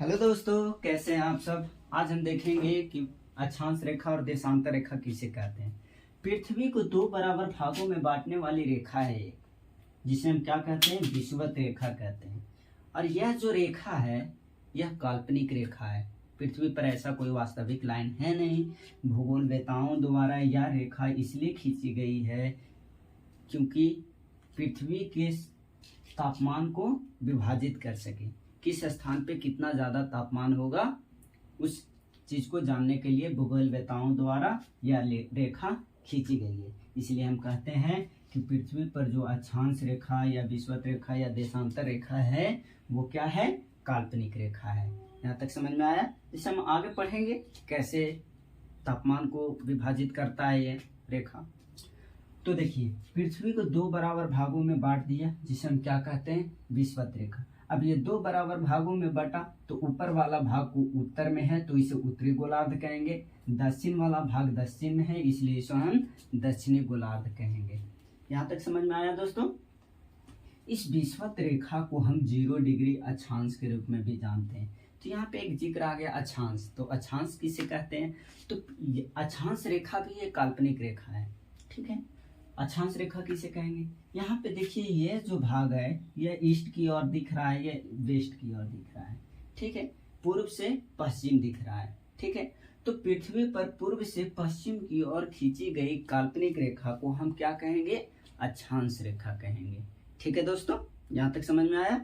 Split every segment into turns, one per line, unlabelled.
Hello दोस्तों, कैसे हैं आप सब। आज हम देखेंगे कि अक्षांश रेखा और देशांतर रेखा किसे कहते हैं। पृथ्वी को दो बराबर भागों में बांटने वाली रेखा है एक, जिसे हम क्या कहते हैं, विषुवत रेखा कहते हैं। और यह जो रेखा है यह काल्पनिक रेखा है। पृथ्वी पर ऐसा कोई वास्तविक लाइन है नहीं। भूगोलवेताओं द्वारा यह रेखा इसलिए खींची गई है क्योंकि पृथ्वी के तापमान को विभाजित कर सके। किस स्थान पे कितना ज़्यादा तापमान होगा उस चीज़ को जानने के लिए भूगोलवेताओं द्वारा यह रेखा खींची गई है। इसलिए हम कहते हैं कि पृथ्वी पर जो अक्षांश रेखा या विषुवत रेखा या देशांतर रेखा है वो क्या है, काल्पनिक रेखा है। यहाँ तक समझ में आया। इसे हम आगे पढ़ेंगे कैसे तापमान को विभाजित करता है ये रेखा। तो देखिए, पृथ्वी को दो बराबर भागों में बांट दिया जिसे हम क्या कहते हैं, विषुवत रेखा। अब ये दो बराबर भागों में बटा तो ऊपर वाला भाग को उत्तर में है तो इसे उत्तरी गोलार्ध कहेंगे। दक्षिण वाला भाग दक्षिण में है इसलिए इसे हम दक्षिणी गोलार्ध कहेंगे। यहाँ तक समझ में आया दोस्तों। इस विषुवत रेखा को हम 0 डिग्री अक्षांश के रूप में भी जानते हैं। तो यहाँ पे एक जिक्र आ गया अक्षांश। तो अक्षांश किसे कहते हैं, तो अक्षांश रेखा भी एक काल्पनिक रेखा है। ठीक है, अक्षांश रेखा किसे कहेंगे। यहाँ पे देखिए, ये जो भाग है ये ईस्ट की ओर दिख रहा है, ये वेस्ट की ओर दिख रहा है। ठीक है, पूर्व से पश्चिम दिख रहा है। ठीक है, तो पृथ्वी पर पूर्व से पश्चिम की ओर खींची गई काल्पनिक रेखा को हम क्या कहेंगे, अक्षांश रेखा कहेंगे। ठीक है दोस्तों, यहाँ तक समझ में आया।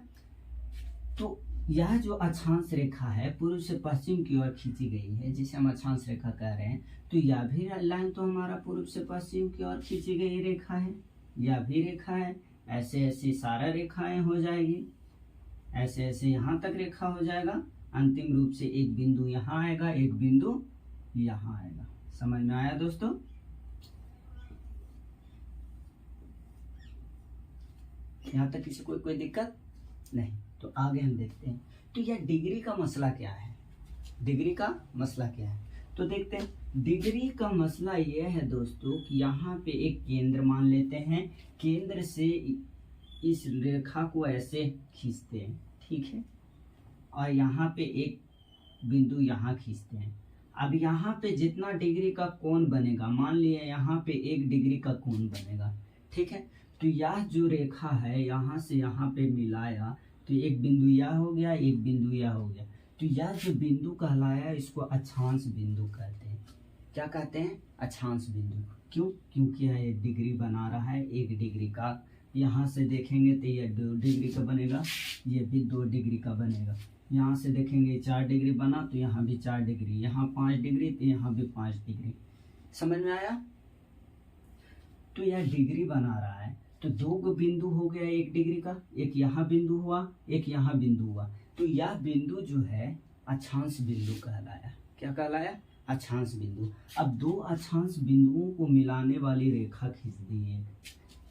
तो यह जो अक्षांश रेखा है पूर्व से पश्चिम की ओर खींची गई है जिसे हम अक्षांश रेखा कह रहे हैं। तो यह भी लाइन तो हमारा पूर्व से पश्चिम की ओर खींची गई रेखा है, यह भी रेखा है। ऐसे ऐसे सारा रेखाएं हो जाएगी, ऐसे ऐसे यहाँ तक रेखा हो जाएगा। अंतिम रूप से एक बिंदु यहाँ आएगा, एक बिंदु यहाँ आएगा। समझ में आया दोस्तों। यहाँ तक किसी को कोई दिक्कत नहीं। तो आगे हम देखते हैं। तो यह डिग्री का मसला क्या है, डिग्री का मसला क्या है। तो देखते हैं, डिग्री का मसला यह है दोस्तों कि यहाँ पे एक केंद्र मान लेते हैं, केंद्र से इस रेखा को ऐसे खींचते हैं। ठीक है, और यहाँ पे एक बिंदु यहाँ खींचते हैं। अब यहाँ पे जितना डिग्री का कोण बनेगा, मान लिया यहाँ पे 1 डिग्री का कोण बनेगा। ठीक है, तो यह जो रेखा है यहाँ से यहाँ पे मिलाया तो एक बिंदु यह हो गया, एक बिंदु यह हो गया। तो यह जो बिंदु कहलाया इसको अक्षांश बिंदु कहते हैं। क्या कहते हैं, अक्षांश बिंदु। क्यों, क्योंकि यह 1 डिग्री बना रहा है, 1 डिग्री का। यहाँ से देखेंगे तो यह 2 डिग्री का बनेगा, ये भी 2 डिग्री का बनेगा। यहाँ से देखेंगे 4 डिग्री बना तो यहाँ भी 4 डिग्री, यहाँ 5 डिग्री तो यहाँ भी 5 डिग्री। समझ में आया। तो यह डिग्री बना रहा है तो 2 बिंदु हो गया 1 डिग्री का, एक यहाँ बिंदु हुआ, एक यहाँ बिंदु हुआ। तो यह बिंदु जो है अक्षांश बिंदु कहलाया। क्या कहलाया, अक्षांश बिंदु। अब 2 अक्षांश बिंदुओं को मिलाने वाली रेखा खींच दी है,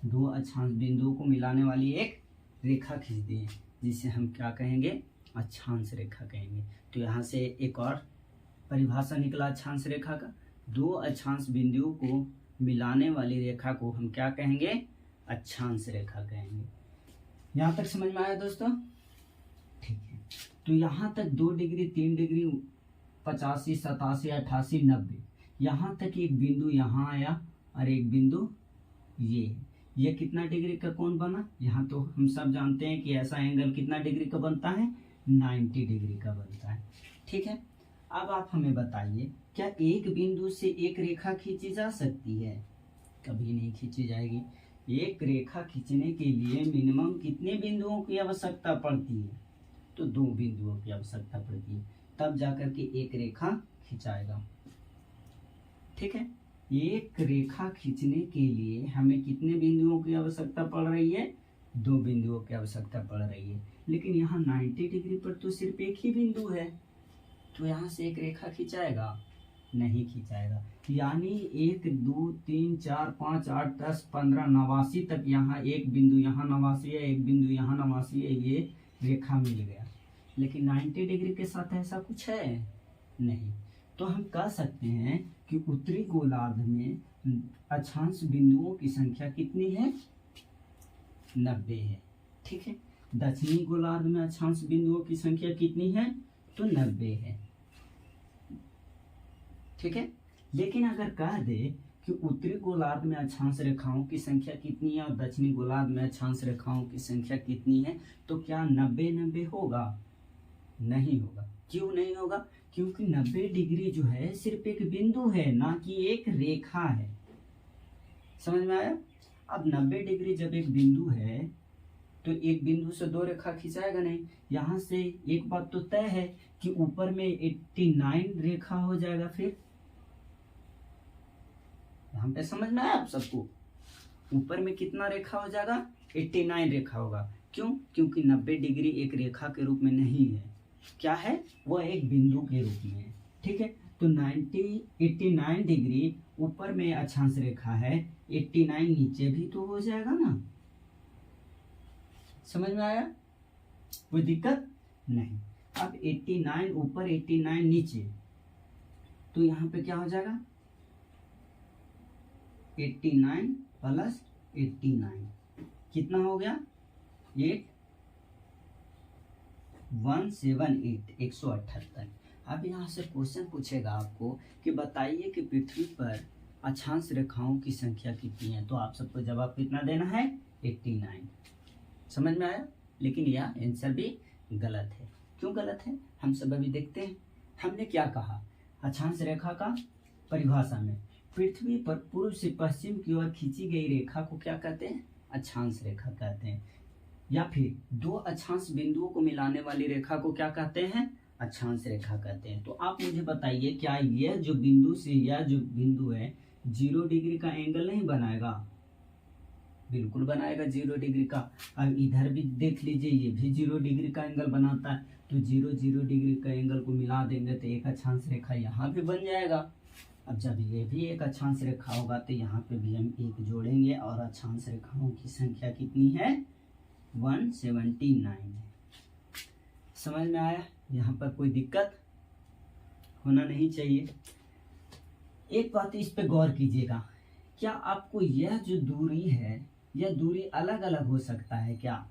2 अक्षांश बिंदुओं को मिलाने वाली एक रेखा खींच दी है जिसे हम क्या कहेंगे, अक्षांश रेखा कहेंगे। तो यहाँ से एक और परिभाषा निकला अक्षांश रेखा का। 2 अक्षांश बिंदुओं को मिलाने वाली रेखा को हम क्या कहेंगे, अक्षांश रेखा कहेंगे। यहाँ तक समझ में आया दोस्तों। ठीक है, तो यहाँ तक 2 डिग्री, 3 डिग्री, 85, 87, 88, 90, यहाँ तक एक बिंदु यहाँ आया और एक बिंदु ये कितना डिग्री का कोण बना। यहाँ तो हम सब जानते हैं कि ऐसा एंगल कितना डिग्री का बनता है, 90 डिग्री का बनता है। ठीक है, अब आप हमें बताइए, क्या एक बिंदु से एक रेखा खींची जा सकती है, कभी नहीं खींची जाएगी। एक रेखा खींचने के लिए मिनिमम कितने बिंदुओं की आवश्यकता पड़ती है, तो 2 बिंदुओं की आवश्यकता पड़ती है, तब जाकर के एक रेखा खिंचाएगा। ठीक है, एक रेखा खींचने के लिए हमें कितने बिंदुओं की आवश्यकता पड़ रही है, 2 बिंदुओं की आवश्यकता पड़ रही है। लेकिन यहाँ 90 डिग्री पर तो सिर्फ एक ही बिंदु है, तो यहाँ से एक रेखा खिंचाएगा, नहीं खिंचाएगा। यानी 1 2 3 4 5 8 10 15 89 तक यहाँ एक बिंदु यहाँ 89 है, एक बिंदु यहाँ 89 है, ये रेखा मिल गया। लेकिन 90 डिग्री के साथ ऐसा कुछ है नहीं। तो हम कह सकते हैं कि उत्तरी गोलार्ध में अक्षांश बिंदुओं की संख्या कितनी है, 90 है। ठीक है, दक्षिणी गोलार्ध में अक्षांश बिंदुओं की संख्या कितनी है, तो 90 है। ठीक है, लेकिन अगर कह दे कि उत्तरी गोलार्ध में अक्षांश रेखाओं की संख्या कितनी है और दक्षिणी गोलार्ध में अक्षांश रेखाओं की संख्या कितनी है, तो क्या 90-90 होगा? नहीं होगा। क्यों नहीं होगा? क्योंकि 90 डिग्री जो है सिर्फ एक बिंदु है, ना कि एक रेखा है। समझ में आया? अब 90 डिग्री जब एक बिंदु है तो एक बिंदु से दो रेखा खिंचाएगा नहीं। यहाँ से एक बात तो तय है कि ऊपर में 89 रेखा हो जाएगा। फिर यहाँ पे समझ में आया आप सबको? ऊपर में कितना रेखा हो जाएगा? 89 रेखा होगा। क्यों? क्योंकि 90 डिग्री एक रेखा के रूप में नहीं है। क्या है? वह एक बिंदु के रूप में है। ठीक है, तो 89 डिग्री ऊपर में अक्षांश रेखा है, 89 नीचे भी तो हो जाएगा ना। समझ में आया? कोई दिक्कत नहीं। अब 89 ऊपर 89 नीचे, तो यहाँ पे क्या हो जाएगा? 89 प्लस 89 कितना हो गया? 178 178। अब यहाँ से क्वेश्चन पूछेगा आपको कि बताइए कि पृथ्वी पर अक्षांश रेखाओं की संख्या कितनी है। तो आप सबको जवाब कितना देना है? 89। समझ में आया? लेकिन यह आंसर भी गलत है। क्यों गलत है? हम सब अभी देखते हैं। हमने क्या कहा? अक्षांश रेखा का परिभाषा में पृथ्वी पर पूर्व से पश्चिम की ओर खींची गई रेखा को क्या कहते हैं? अक्षांश रेखा कहते हैं। या फिर दो अक्षांश बिंदुओं को मिलाने वाली रेखा को क्या कहते हैं? अक्षांश रेखा कहते हैं। तो आप मुझे बताइए, क्या यह जो बिंदु से यह जो बिंदु है 0 डिग्री का एंगल नहीं बनाएगा? बिल्कुल बनाएगा 0 डिग्री का। अब इधर भी देख लीजिए, ये भी 0 डिग्री का एंगल बनाता है। तो 0 डिग्री का एंगल को मिला देंगे तो एक अक्षांश रेखा यहाँ भी बन जाएगा। अब जब ये भी एक अक्षांश रेखा होगा तो यहाँ पे भी हम एक जोड़ेंगे और अक्षांश रेखाओं की संख्या कितनी है? 179 है। समझ में आया? यहाँ पर कोई दिक्कत होना नहीं चाहिए। एक बात इस पे गौर कीजिएगा, क्या आपको यह जो दूरी है, यह दूरी अलग अलग हो सकता है क्या?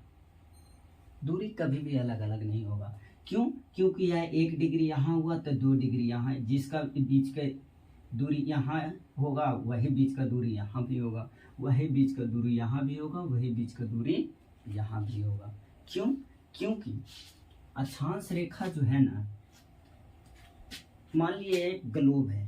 दूरी कभी भी अलग अलग नहीं होगा। क्यों? क्योंकि यह 1 डिग्री यहाँ हुआ तो 2 डिग्री यहाँ, जिसका बीच का दूरी यहाँ होगा वही बीच का दूरी यहाँ भी होगा, वही बीच का दूरी यहाँ भी होगा, वही बीच का दूरी यहाँ भी होगा। क्यों? क्योंकि अक्षांश रेखा जो है ना, मान लीजिए एक ग्लोब है,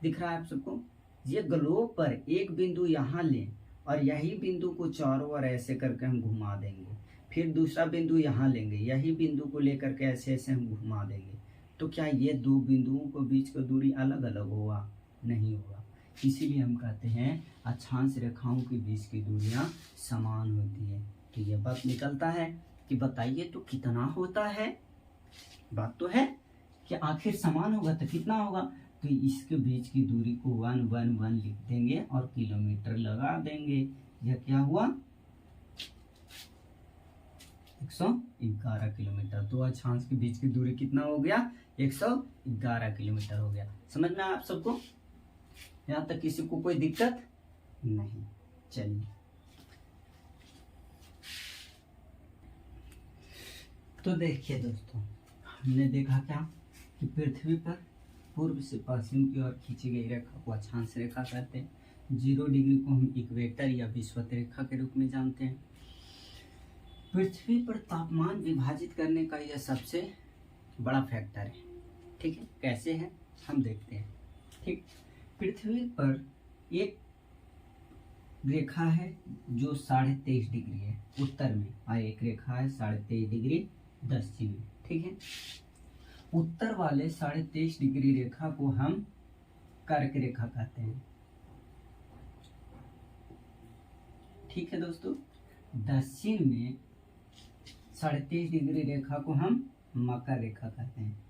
दिख रहा है आप सबको? ये ग्लोब पर एक बिंदु यहाँ लें और यही बिंदु को चारों ओर ऐसे करके हम घुमा देंगे। फिर दूसरा बिंदु यहाँ लेंगे, यही बिंदु को लेकर के ऐसे ऐसे हम घुमा देंगे। तो क्या ये दो बिंदुओं को बीच का दूरी अलग अलग होगा? नहीं होगा। इसीलिए हम कहते हैं अक्षांश रेखाओं के बीच की दूरियां समान होती है। तो ये बात निकलता है कि बताइए तो कितना होता है? बात तो है कि आखिर समान होगा तो कितना होगा? तो इसके बीच की दूरी को 111 लिख देंगे और किलोमीटर लगा देंगे। यह क्या हुआ? 111 किलोमीटर। तो अक्षांश के बीच की दूरी कितना हो गया? 111 किलोमीटर हो गया। समझ में आया आप सबको? यहाँ तक किसी को कोई दिक्कत नहीं। चलिए, तो देखिए दोस्तों, हमने देखा क्या कि पृथ्वी पर पूर्व से पश्चिम की ओर खींची गई रेखा को अक्षांश रेखा कहते हैं। 0 डिग्री को हम इक्वेटर या विषुवत रेखा के रूप में जानते हैं। पृथ्वी पर तापमान विभाजित करने का यह सबसे बड़ा फैक्टर है। ठीक है, कैसे है हम देखते हैं। ठीक, पृथ्वी पर एक रेखा है जो 23.5 डिग्री है उत्तर में, और एक रेखा है 23.5 डिग्री दक्षिण में। ठीक है, उत्तर वाले 23.5 डिग्री रेखा को हम कर्क रेखा कहते हैं। ठीक है दोस्तों, दक्षिण में 23.5 डिग्री रेखा को हम मकर रेखा कहते हैं।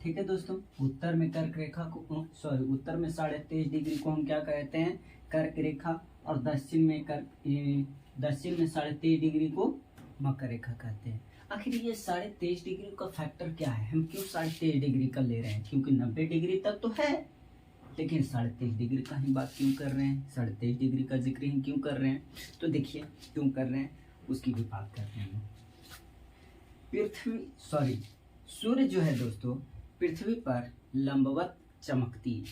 ठीक है दोस्तों, उत्तर में कर्क रेखा को उत्तर में 23.5 डिग्री को हम क्या कहते हैं? कर्क रेखा, और दक्षिण में 23.5 डिग्री को मकर रेखा कहते हैं। आखिर ये 23.5 डिग्री का फैक्टर क्या है? हम क्यों 23.5 डिग्री का ले रहे हैं? क्योंकि 90 डिग्री तक तो है, लेकिन 23.5 डिग्री का ही बात क्यों कर रहे हैं? 23.5 डिग्री का जिक्र ही क्यों कर रहे हैं? तो देखिए क्यों कर रहे हैं। उसकी भी बात करते हैं। सूर्य जो है दोस्तों पृथ्वी पर लंबवत चमकती है।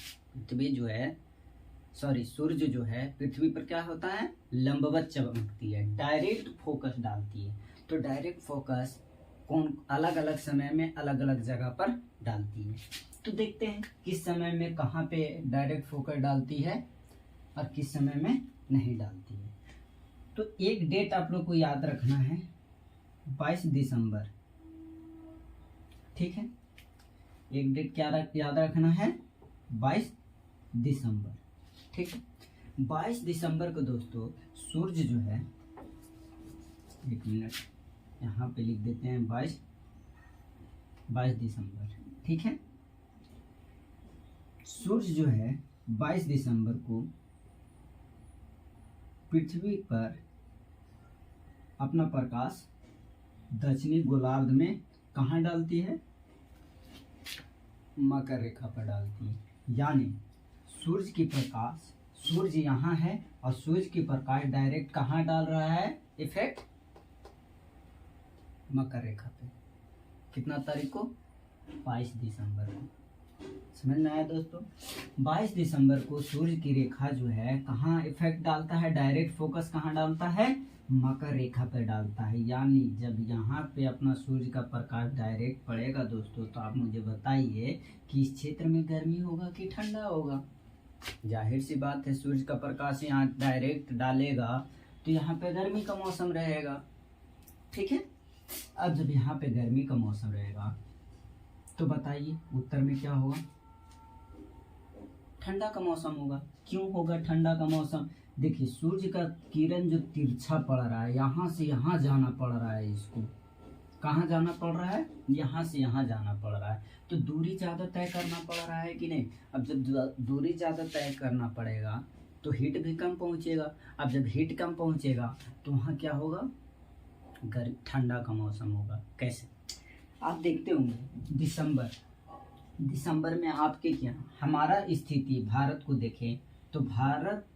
सूर्य जो है पृथ्वी पर क्या होता है, लंबवत चमकती है, डायरेक्ट फोकस डालती है। तो डायरेक्ट फोकस कौन अलग अलग समय में अलग अलग जगह पर डालती है। तो देखते हैं किस समय में कहाँ पे डायरेक्ट फोकस डालती है और किस समय में नहीं डालती है। तो एक डेट आप लोग को याद रखना है, 22 दिसंबर, ठीक है। एक डेट क्या याद रखना है, 22 दिसंबर, ठीक है। 22 दिसंबर को दोस्तों सूर्य जो है, एक मिनट यहाँ पे लिख देते हैं 22 दिसंबर, ठीक है। सूर्य जो है 22 दिसंबर को पृथ्वी पर अपना प्रकाश दक्षिणी गोलार्ध में कहाँ डालती है, मकर रेखा पर डालती है। यानी सूर्य यहाँ है और सूर्य की प्रकाश डायरेक्ट कहाँ डाल रहा है, इफेक्ट मकर रेखा पे। कितना तारीख को, 22 दिसंबर को। समझ में आया दोस्तों। 22 दिसंबर को सूर्य की रेखा जो है कहाँ इफेक्ट डालता है, डायरेक्ट फोकस कहाँ डालता है, मकर रेखा पे डालता है। यानी जब यहाँ पे अपना सूर्य का प्रकाश डायरेक्ट पड़ेगा दोस्तों, तो आप मुझे बताइए कि इस क्षेत्र में गर्मी होगा कि ठंडा होगा। जाहिर सी बात है, सूर्य का प्रकाश यहाँ डायरेक्ट डालेगा तो यहाँ पे गर्मी का मौसम रहेगा, ठीक है। अब जब यहाँ पे गर्मी का मौसम रहेगा तो बताइए उत्तर में क्या होगा, ठंडा का मौसम होगा। क्यों होगा ठंडा का मौसम, देखिए सूर्य का किरण जो तिरछा पड़ रहा है, यहाँ से यहाँ जाना पड़ रहा है, इसको कहाँ जाना पड़ रहा है, यहाँ से यहाँ जाना पड़ रहा है। तो दूरी ज़्यादा तय करना पड़ रहा है कि नहीं। अब जब दूरी ज़्यादा तय करना पड़ेगा तो हीट भी कम पहुँचेगा। अब जब हीट कम पहुँचेगा तो वहाँ क्या होगा, ठंडा का मौसम होगा। कैसे, आप देखते होंगे दिसंबर में आपके क्या, हमारा स्थिति भारत को देखें तो भारत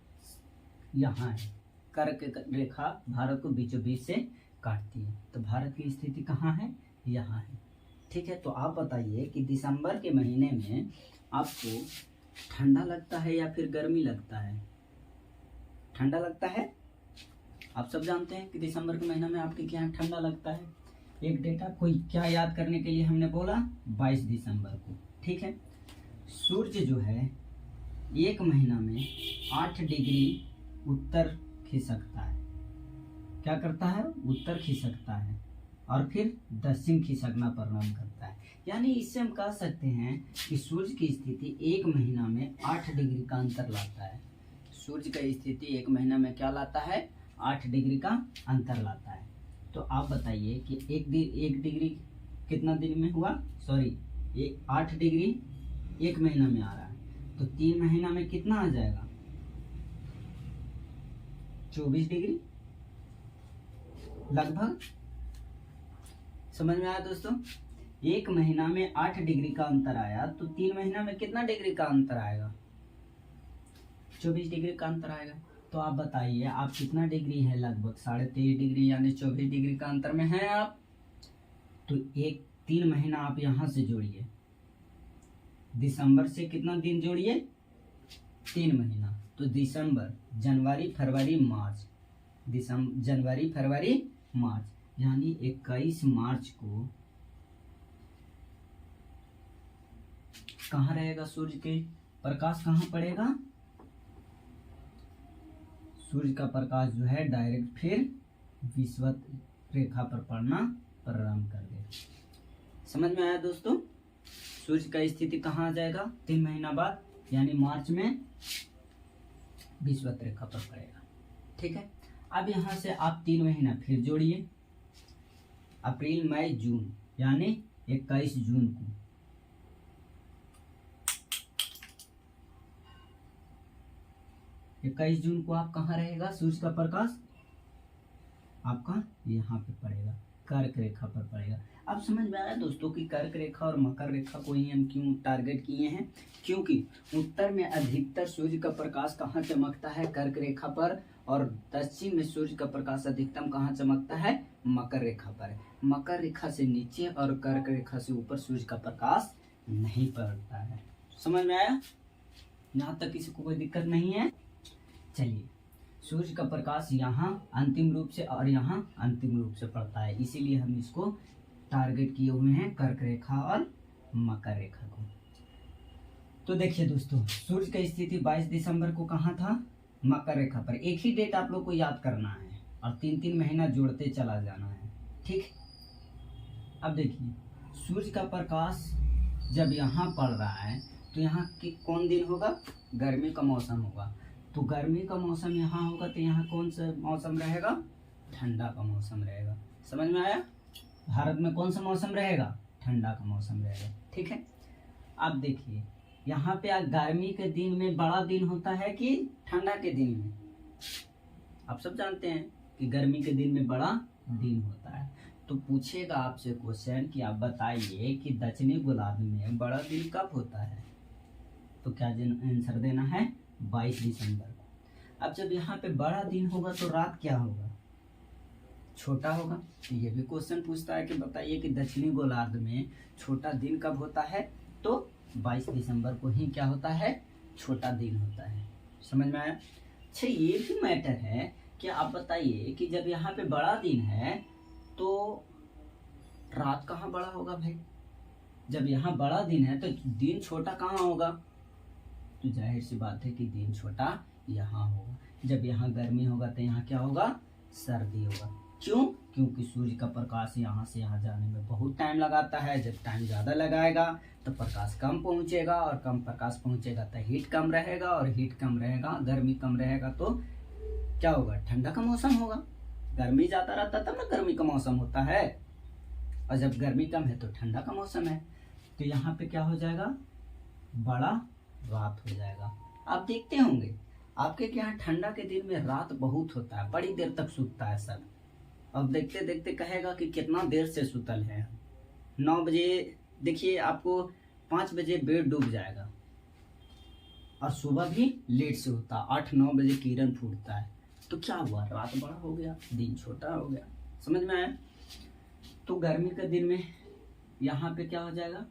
यहाँ है, कर्क रेखा भारत को बीचों बीच से काटती है। तो भारत की स्थिति कहाँ है, यहाँ है, ठीक है। तो आप बताइए कि दिसंबर के महीने में आपको ठंडा लगता है या फिर गर्मी लगता है, ठंडा लगता है। आप सब जानते हैं कि दिसंबर के महीने में आपके क्या ठंडा लगता है। एक डेटा कोई क्या याद करने के लिए हमने बोला 22 दिसंबर को, ठीक है। सूर्य जो है एक महीना में 8 डिग्री उत्तर खिसकता है। क्या करता है, उत्तर खिसकता है और फिर दक्षिण खिसकना प्रारंभ करता है। यानी इससे हम कह सकते हैं कि सूर्य की स्थिति एक महीना में 8 डिग्री का अंतर लाता है। सूर्य का स्थिति एक महीना में क्या लाता है, 8 डिग्री का अंतर लाता है। तो आप बताइए कि एक डिग्री कितना दिन में हुआ, 8 डिग्री एक महीना में आ रहा है, तो 3 महीना में कितना आ जाएगा, 24 डिग्री लगभग। समझ में आया दोस्तों। एक महीना में 8 डिग्री का अंतर आया तो 3 महीना में कितना डिग्री का अंतर आएगा, 24 डिग्री का अंतर आएगा। तो आप बताइए आप कितना डिग्री है, लगभग 23.5 डिग्री यानी 24 डिग्री का अंतर में हैं आप। तो 3 महीना आप यहाँ से जोड़िए, दिसंबर से कितना दिन जोड़िए, 3 महीना। तो दिसंबर, जनवरी, फरवरी, मार्च, जनवरी, फरवरी, मार्च, यानी 21 मार्च को कहाँ रहेगा, सूर्य के प्रकाश कहाँ पड़ेगा, सूर्य का प्रकाश जो है डायरेक्ट फिर विषुवत रेखा पर पड़ना प्रारंभ कर दे। समझ में आया दोस्तों। सूर्य का स्थिति कहाँ आ जाएगा, 3 महीना बाद यानी मार्च में विषुवत रेखा पर पड़ेगा, ठीक है। अब यहाँ से आप 3 महीना फिर जोड़िए, अप्रैल, मई, जून, यानी 21 जून को, आप कहाँ रहेगा सूर्य का प्रकाश, आपका यहाँ पे पड़ेगा, कर्क रेखा पर पड़ेगा। अब समझ में आया दोस्तों कि कर्क रेखा और मकर रेखा को ही हम क्यों टारगेट किए हैं, क्योंकि उत्तर में अधिकतर सूर्य का प्रकाश कहाँ चमकता है, कर्क रेखा पर, और दक्षिण में सूर्य का प्रकाश अधिकतम कहाँ चमकता है? मकर रेखा पर। मकर रेखा से नीचे और कर्क रेखा से ऊपर सूर्य का प्रकाश नहीं पड़ता है। समझ में आया? यहाँ तक किसी को कोई दिक्कत नहीं है? चलिए, सूर्य का प्रकाश यहाँ अंतिम रूप से और यहाँ अंतिम रूप से पड़ता है, इसीलिए हम इसको टारगेट किए हुए हैं कर्क रेखा और मकर रेखा को। तो देखिए दोस्तों, सूर्य की स्थिति 22 दिसंबर को कहाँ था? मकर रेखा पर। एक ही डेट आप लोग को याद करना है और 3-3 महीना जोड़ते चला जाना है, ठीक। अब देखिए, सूर्य का प्रकाश जब यहाँ पड़ रहा है तो यहाँ कौन दिन होगा? गर्मी का मौसम होगा। तो गर्मी का मौसम यहाँ होगा तो यहाँ कौन सा मौसम रहेगा? ठंडा का मौसम रहेगा। समझ में आया? भारत में कौन सा मौसम रहेगा? ठंडा का मौसम रहेगा, ठीक है। अब देखिए, यहाँ पे गर्मी के दिन में बड़ा दिन होता है कि ठंडा के दिन में? आप सब जानते हैं कि गर्मी के दिन में बड़ा दिन होता है। तो पूछेगा आपसे क्वेश्चन कि आप बताइए कि दक्षिणी गोलार्ध में बड़ा दिन कब होता है? तो क्या आंसर देना है? 22 दिसंबर को। अब जब यहाँ पे बड़ा दिन होगा तो रात क्या होगा? छोटा होगा। तो ये भी क्वेश्चन पूछता है कि बताइए कि दक्षिणी गोलार्ध में छोटा दिन कब होता है? तो 22 दिसंबर को ही क्या होता है? छोटा दिन होता है। समझ में आया? अच्छा, ये भी मैटर है कि आप बताइए कि जब यहाँ पे बड़ा दिन है तो रात कहाँ बड़ा होगा भाई? जब यहाँ बड़ा दिन है तो दिन छोटा कहाँ होगा? तो जाहिर सी बात है कि दिन छोटा यहाँ होगा। जब यहाँ गर्मी होगा तो यहाँ क्या होगा? सर्दी होगा। क्यों? क्योंकि सूर्य का प्रकाश यहाँ से यहाँ जाने में बहुत टाइम लगाता है। जब टाइम ज़्यादा लगाएगा तो प्रकाश कम पहुँचेगा, और कम प्रकाश पहुँचेगा तो हीट कम रहेगा, और हीट कम रहेगा, गर्मी कम रहेगा तो क्या होगा? ठंडा का मौसम होगा। गर्मी ज़्यादा रहता तब ना गर्मी का मौसम होता है, और जब गर्मी कम है तो ठंडा का मौसम है। तो यहाँ पे क्या हो जाएगा? बड़ा रात हो जाएगा। आप देखते होंगे आपके यहाँ ठंडा के दिन में रात बहुत होता है, बड़ी देर तक सूतता है सब। अब देखते देखते कहेगा कि कितना देर से सुतल है। 9 बजे देखिए, आपको 5 बजे बेड डूब जाएगा, और सुबह भी लेट से होता है, 8-9 बजे किरण फूटता है। तो क्या हुआ? रात बड़ा हो गया, दिन छोटा हो गया। समझ में आया? तो गर्मी के दिन में यहाँ पे क्या हो जाएगा?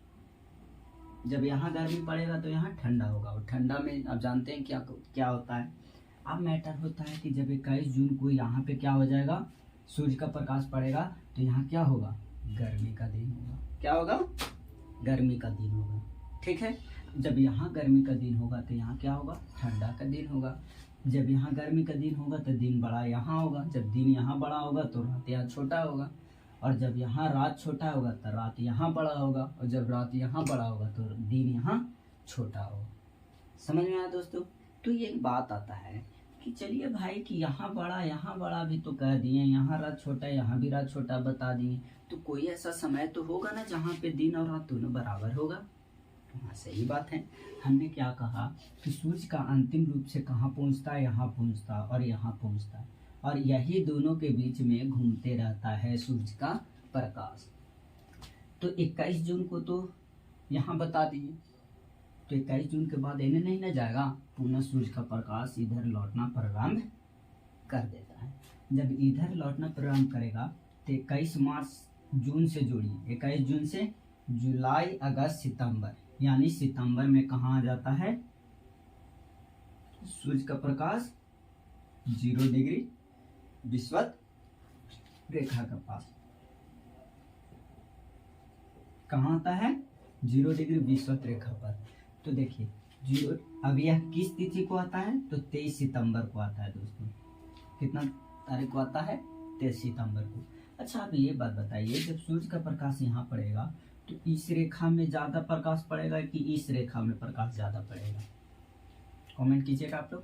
जब यहाँ गर्मी पड़ेगा तो यहाँ ठंडा होगा, और ठंडा में आप जानते हैं क्या क्या होता है। अब मैटर होता है कि जब 21 जून को यहाँ पे क्या हो जाएगा? सूर्य का प्रकाश पड़ेगा तो यहाँ क्या होगा? गर्मी का दिन होगा। क्या होगा? गर्मी का दिन होगा, ठीक है। जब यहाँ गर्मी का दिन होगा तो यहाँ क्या होगा? ठंडा का दिन होगा। जब यहाँ गर्मी का दिन होगा तो दिन बड़ा यहाँ होगा। जब दिन यहाँ बड़ा होगा तो रात यहाँ छोटा होगा, और जब यहाँ रात छोटा होगा तो रात यहाँ बड़ा होगा, और जब रात यहाँ बड़ा होगा तो दिन यहाँ छोटा होगा। समझ में आया दोस्तों? तो ये एक बात आता है कि चलिए भाई कि यहाँ बड़ा भी तो कह दिए, यहाँ रात छोटा, यहाँ भी रात छोटा बता दिए, तो कोई ऐसा समय तो होगा ना जहाँ पे दिन और रात दोनों बराबर होगा। हाँ, सही बात है। हमने क्या कहा कि सूर्य का अंतिम रूप से कहाँ पहुँचता है? यहाँ पहुँचता है और यहाँ पहुँचता है, और यही दोनों के बीच में घूमते रहता है सूर्य का प्रकाश। तो 21 जून को तो यहाँ बता दिए, तो 21 जून के बाद इन्हें नहीं न जाएगा, पुनः सूर्य का प्रकाश इधर लौटना प्रारंभ कर देता है। जब इधर लौटना प्रारंभ करेगा तो 21 जून से जोड़िए, 21 जून से जुलाई, अगस्त, सितंबर, यानी सितंबर में कहाँ आ जाता है? सूर्य का प्रकाश 0 डिग्री विषुवत रेखा के पास कहाँ आता है? 0 डिग्री विषुवत रेखा पर। तो देखिए, अब यह किस तिथि को आता है? तो 23 सितंबर को आता है दोस्तों। कितना तारीख को आता है? 23 सितंबर को। अच्छा, अब ये बात बताइए, जब सूर्य का प्रकाश यहाँ पड़ेगा तो इस रेखा में ज्यादा प्रकाश पड़ेगा कि इस रेखा में प्रकाश ज्यादा पड़ेगा? कमेंट कीजिएगा आप लोग,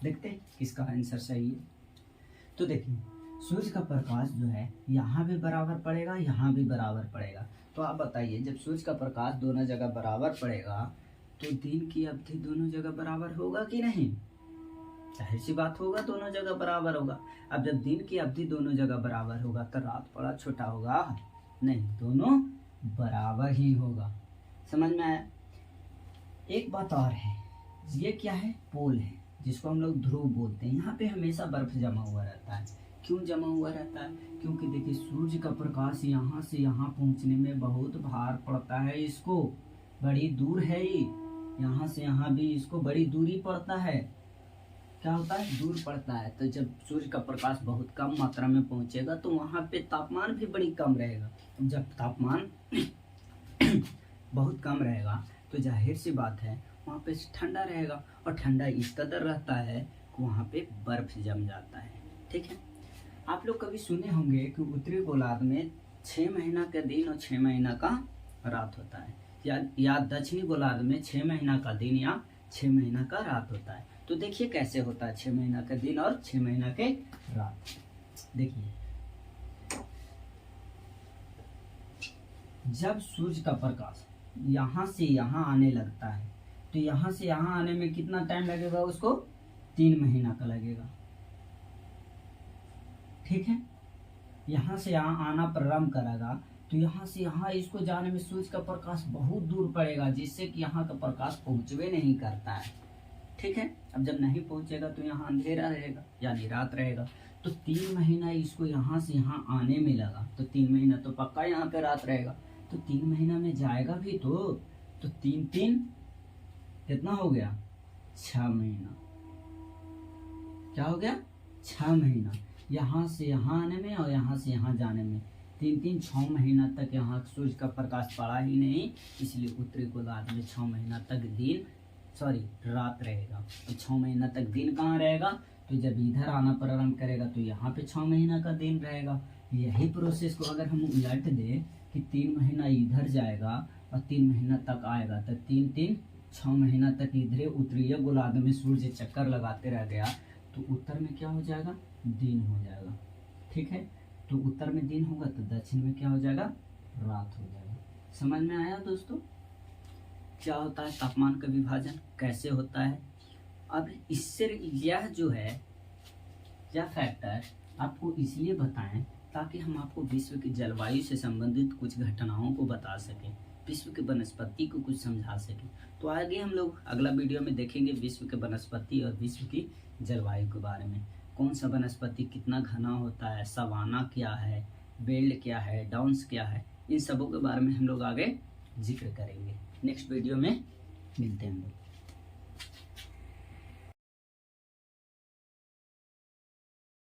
देखते हैं किसका आंसर सही है। तो देखिए, सूर्य का प्रकाश जो है यहाँ भी बराबर पड़ेगा, यहाँ भी बराबर पड़ेगा। तो आप बताइए, जब सूर्य का प्रकाश दोनों जगह बराबर पड़ेगा तो दिन की अवधि दोनों जगह बराबर होगा कि नहीं? जाहिर सी बात होगा, दोनों जगह बराबर होगा। अब जब दिन की अवधि दोनों जगह बराबर होगा तो रात बड़ा छोटा होगा? नहीं, दोनों बराबर ही होगा। समझ में आया? एक बात और है, ये क्या है? पोल है। जिसको हम लोग ध्रुव बोलते हैं, यहाँ पे हमेशा बर्फ जमा हुआ रहता है। क्यों जमा हुआ रहता है? क्योंकि देखिए सूर्य का प्रकाश यहाँ से यहाँ पहुँचने में बहुत भार पड़ता है, इसको बड़ी दूर है ये, यहाँ से यहाँ भी इसको बड़ी दूरी पड़ता है। क्या होता है? दूर पड़ता है। तो जब सूर्य का प्रकाश बहुत कम मात्रा में पहुँचेगा तो वहाँ पे तापमान भी बड़ी कम रहेगा। जब तापमान बहुत कम रहेगा तो जाहिर सी बात है वहाँ पे ठंडा रहेगा, और ठंडा इस कदर रहता है कि वहाँ पे बर्फ जम जाता है। ठीक है, आप लोग कभी सुने होंगे कि उत्तरी गोलार्ध में 6 महीना का दिन और 6 महीना का रात होता है, या दक्षिणी गोलार्ध में 6 महीना का दिन या 6 महीना का रात होता है। तो देखिए कैसे होता है 6 महीना का दिन और 6 महीना के रात। देखिए जब सूर्य का प्रकाश यहाँ से यहाँ आने लगता है तो यहाँ से यहाँ आने में कितना टाइम लगेगा? उसको 3 महीना का लगेगा। ठीक है, यहाँ से यहाँ आना प्रारंभ करेगा तो यहाँ से यहाँ इसको जाने में सूर्य का प्रकाश बहुत दूर पड़ेगा, जिससे कि यहाँ का प्रकाश पहुँचवे नहीं करता है। ठीक है, अब जब नहीं पहुँचेगा तो यहाँ अंधेरा रहेगा यानी रात रहेगा। तो 3 महीना इसको यहाँ से यहाँ आने में लगा, तो 3 महीना तो पक्का यहाँ पे रात रहेगा। तो 3 महीना में जाएगा भी तो 3 कितना हो गया? 6 महीना। क्या हो गया? 6 महीना। यहाँ से यहाँ आने में और यहाँ से यहाँ जाने में 6 महीना तक यहाँ सूर्य का प्रकाश पड़ा ही नहीं, इसलिए उत्तरी गोलार्ध में 6 महीना तक रात रहेगा। तो 6 महीना तक दिन कहाँ रहेगा? तो जब इधर आना प्रारंभ करेगा तो यहाँ पे 6 महीना का दिन रहेगा। यही प्रोसेस को अगर हम उलट दें कि 3 महीना इधर जाएगा और 3 महीना तक आएगा, तो 6 महीना तक इधर उत्तरीय गोलार्ध में सूर्य चक्कर लगाते रह गया, तो उत्तर में क्या हो जाएगा? दिन हो जाएगा। ठीक है, तो उत्तर में दिन होगा तो दक्षिण में क्या हो जाएगा? रात हो जाएगा। समझ में आया दोस्तों क्या होता है तापमान का विभाजन, कैसे होता है? अब इससे यह जो है यह फैक्टर आपको इसलिए बताएं ताकि हम आपको विश्व की जलवायु से संबंधित कुछ घटनाओं को बता सकें, विश्व के वनस्पति को कुछ समझा सकें। तो आगे हम लोग अगला वीडियो में देखेंगे विश्व के वनस्पति और विश्व की जलवायु के बारे में। कौन सा वनस्पति कितना घना होता है, सवाना क्या है, बेल्ट क्या है, डाउन्स क्या है, इन सबों के बारे में हम लोग आगे जिक्र करेंगे। नेक्स्ट वीडियो में मिलते हैं हम लोग।